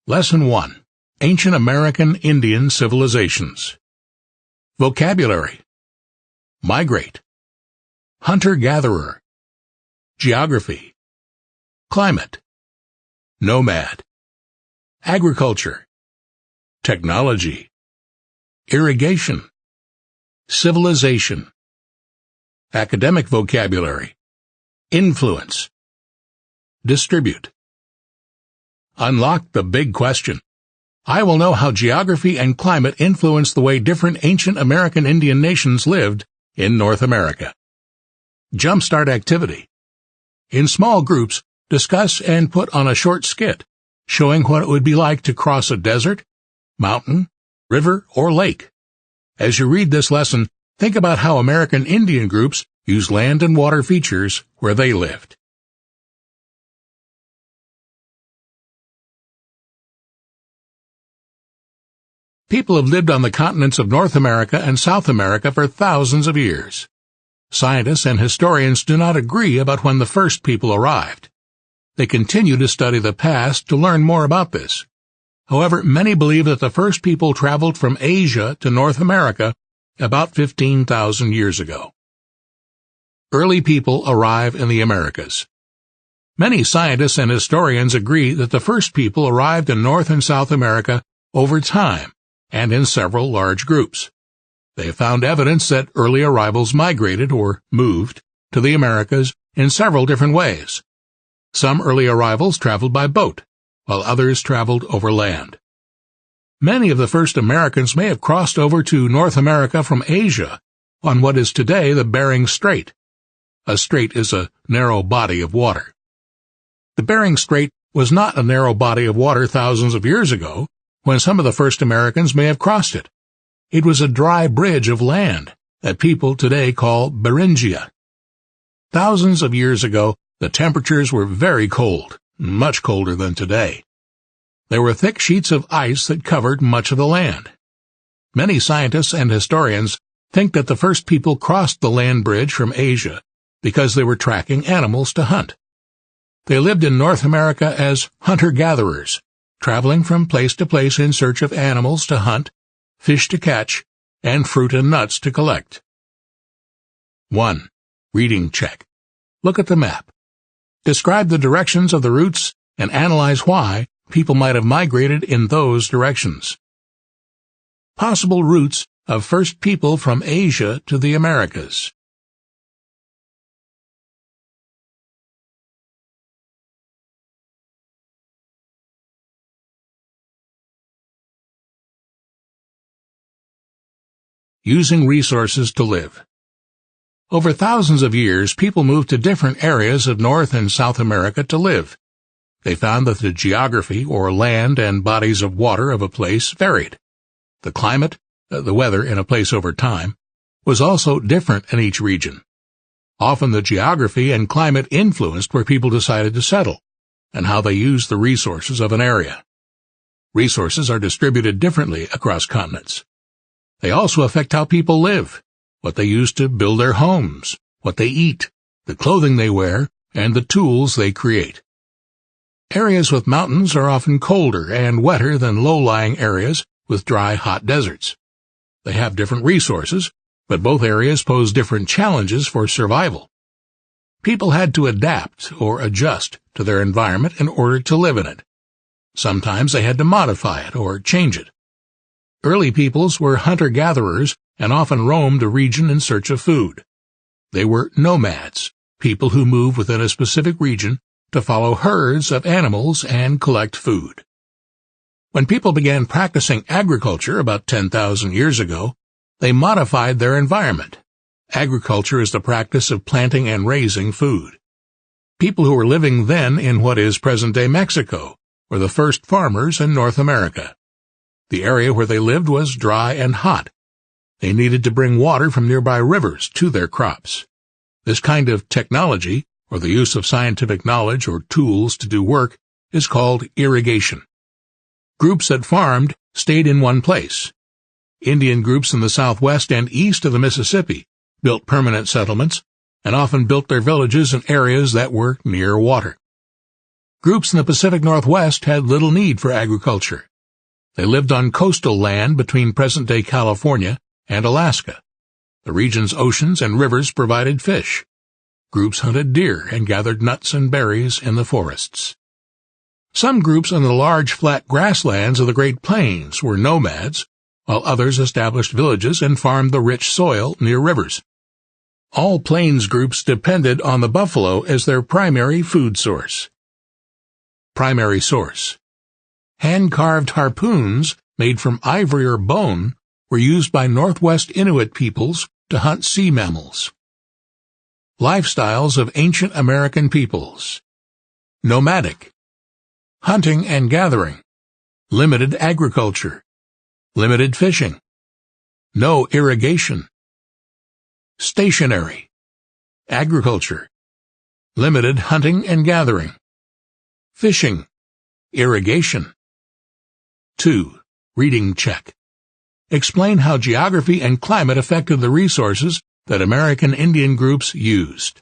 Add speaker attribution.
Speaker 1: Lesson 1. Ancient American Indian Civilizations. Vocabulary. Migrate. Hunter-gatherer. Geography. Climate. Nomad. Agriculture. Technology. Irrigation. Civilization. Academic vocabulary. Influence. Distribute. Unlock the big question. I will know how geography and climate influenced the way different ancient American Indian nations lived in North America. Jumpstart activity. In small groups, discuss and put on a short skit showing what it would be like to cross a desert, mountain, river, or lake. As you read this lesson, think about how American Indian groups use land and water features where they lived. People have lived on the continents of North America and South America for thousands of years. Scientists and historians do not agree about when the first people arrived. They continue to study the past to learn more about this. However, many believe that the first people traveled from Asia to North America about 15,000 years ago. Early people arrive in the Americas. Many scientists and historians agree that the first people arrived in North and South America over time and in several large groups. They have found evidence that early arrivals migrated or moved to the Americas in several different ways. Some early arrivals traveled by boat, while others traveled over land. Many of the first Americans may have crossed over to North America from Asia on what is today the Bering Strait. A strait is a narrow body of water. The Bering Strait was not a narrow body of water thousands of years ago, when some of the first Americans may have crossed it. It was a dry bridge of land that people today call Beringia. Thousands of years ago, the temperatures were very cold, much colder than today. There were thick sheets of ice that covered much of the land. Many scientists and historians think that the first people crossed the land bridge from Asia because they were tracking animals to hunt. They lived in North America as hunter-gatherers, traveling from place to place in search of animals to hunt, fish to catch, and fruit and nuts to collect. 1. Reading check. Look at the map. Describe the directions of the routes and analyze why people might have migrated in those directions. Possible routes of first people from Asia to the Americas. Using resources to live. Over thousands of years, people moved to different areas of North and South America to live. They found that the geography, or land and bodies of water of a place, varied. The climate, the weather in a place over time, was also different in each region. Often the geography and climate influenced where people decided to settle, and how they used the resources of an area. Resources are distributed differently across continents. They also affect how people live, what they use to build their homes, what they eat, the clothing they wear, and the tools they create. Areas with mountains are often colder and wetter than low-lying areas with dry, hot deserts. They have different resources, but both areas pose different challenges for survival. People had to adapt or adjust to their environment in order to live in it. Sometimes they had to modify it or change it. Early peoples were hunter-gatherers and often roamed a region in search of food. They were nomads, people who moved within a specific region to follow herds of animals and collect food. When people began practicing agriculture about 10,000 years ago, they modified their environment. Agriculture is the practice of planting and raising food. People who were living then in what is present-day Mexico were the first farmers in North America. The area where they lived was dry and hot. They needed to bring water from nearby rivers to their crops. This kind of technology, or the use of scientific knowledge or tools to do work, is called irrigation. Groups that farmed stayed in one place. Indian groups in the southwest and east of the Mississippi built permanent settlements and often built their villages in areas that were near water. Groups in the Pacific Northwest had little need for agriculture. They lived on coastal land between present-day California and Alaska. The region's oceans and rivers provided fish. Groups hunted deer and gathered nuts and berries in the forests. Some groups on the large flat grasslands of the Great Plains were nomads, while others established villages and farmed the rich soil near rivers. All plains groups depended on the buffalo as their primary food source. Primary source. Hand-carved harpoons made from ivory or bone were used by Northwest Inuit peoples to hunt sea mammals. Lifestyles of ancient American peoples. Nomadic. Hunting and gathering. Limited agriculture. Limited fishing. No irrigation. Stationary. Agriculture. Limited hunting and gathering. Fishing. Irrigation. 2. Reading check. Explain how geography and climate affected the resources that American Indian groups used.